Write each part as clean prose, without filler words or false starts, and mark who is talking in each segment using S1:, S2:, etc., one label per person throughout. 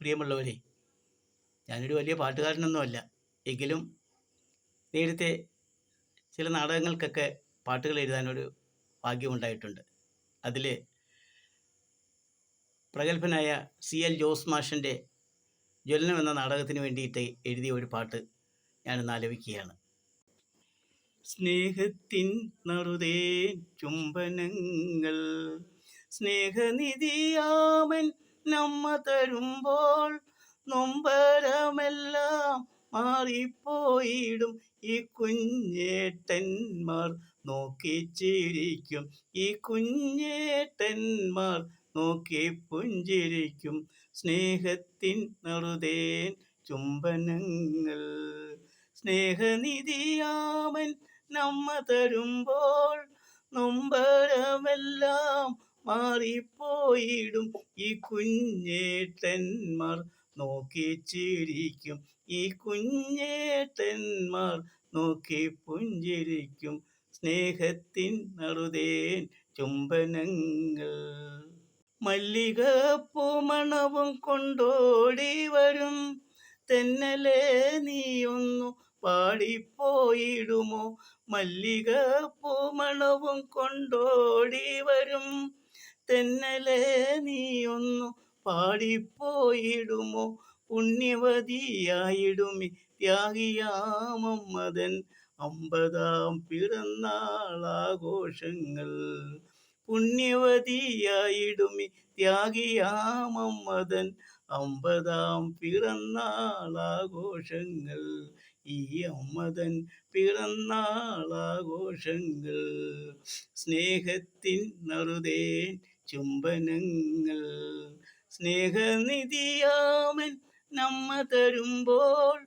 S1: പ്രിയമുള്ളവരെ, ഞാനൊരു വലിയ പാട്ടുകാരനൊന്നുമല്ല. എങ്കിലും നേരത്തെ ചില നാടകങ്ങൾക്കൊക്കെ പാട്ടുകൾ എഴുതാനൊരു ഭാഗ്യമുണ്ടായിട്ടുണ്ട്. അതിൽ പ്രഗത്ഭനായ CL ജോസ് മാഷിൻ്റെ ജ്വലനം എന്ന നാടകത്തിന് വേണ്ടിയിട്ട് എഴുതിയ ഒരു പാട്ട് ഞാനിന്ന് ആലപിക്കുകയാണ്. സ്നേഹത്തിൻ നറുതേ ചുംബനങ്ങൾ സ്നേഹനിധിയാമൻ നമ്മ തരുമ്പോൾ നൊമ്പരമെല്ലാം മാറിപ്പോയിടും ഈ കുഞ്ഞേട്ടന്മാർ നോക്കി ചിരിക്കും, ഈ കുഞ്ഞേട്ടന്മാർ നോക്കി പുഞ്ചിരിക്കും. സ്നേഹത്തിൻ നറുതേൻ ചുംബനങ്ങൾ സ്നേഹനിധിയാമൻ നമ്മ തരുമ്പോൾ നൊമ്പരമെല്ലാം മാറിപ്പോയിടും ഈ കുഞ്ഞേട്ടന്മാർ നോക്കി ചിരിക്കും, ഈ കുഞ്ഞേട്ടന്മാർ നോക്കി പുഞ്ചിരിക്കും. സ്നേഹത്തിൻ നറുതേൻ ചുംബനങ്ങൾ മല്ലികപ്പൂമണവും കൊണ്ടോടി വരും തെന്നലെ നീയൊന്നു പാടിപ്പോയിടുമോ. മല്ലികപ്പൂമണവും കൊണ്ടോടി വരും തെന്നലെ നീയൊന്നു പാടിപ്പോയിടുമോ. പുണ്യവതിയായിടുമി ത്യാഗിയാമമ്മതൻ 50-ാം പിറന്നാളാഘോഷങ്ങൾ. പുണ്യവതിയായിടുമി ത്യാഗിയാമമ്മതൻ 50-ാം പിറന്നാളാഘോഷങ്ങൾ. ഈ അമ്മതൻ പിറന്നാളാഘോഷങ്ങൾ. സ്നേഹത്തിൻ നറുതേൻ ചുംബനങ്ങൾ സ്നേഹനിധിയാമൻ നമ്മ തരുമ്പോൾ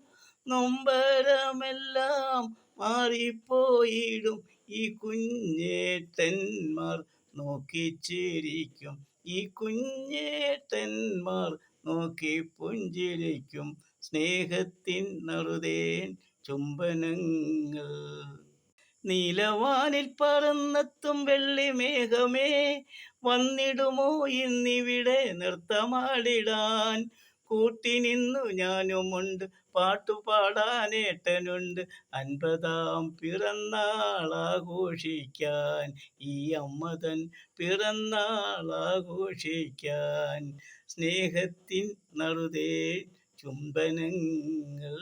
S1: നൊമ്പരമെല്ലാം മാറിപ്പോയിടും ഈ കുഞ്ഞേട്ടന്മാർ നോക്കി ചിരിക്കും, ഈ കുഞ്ഞേട്ടന്മാർ നോക്കി പുഞ്ചിരിക്കും. സ്നേഹത്തിൻ നറുതേൻ ചുംബനങ്ങൾ. നീലവാനിൽ പറന്നെത്തും വെള്ളിമേഘമേ വന്നിടുമോ ഇന്നിവിടെ നൃത്തമാടിടാൻ. കൂട്ടിനിന്നു ഞാനുമുണ്ട്, പാട്ടുപാടാനേട്ടനുണ്ട്, 50-ാം പിറന്നാളാഘോഷിക്കാൻ, ഈ അമ്മതൻ പിറന്നാളാഘോഷിക്കാൻ. സ്നേഹത്തിൻ നറുതേൻ ചുംബനങ്ങൾ.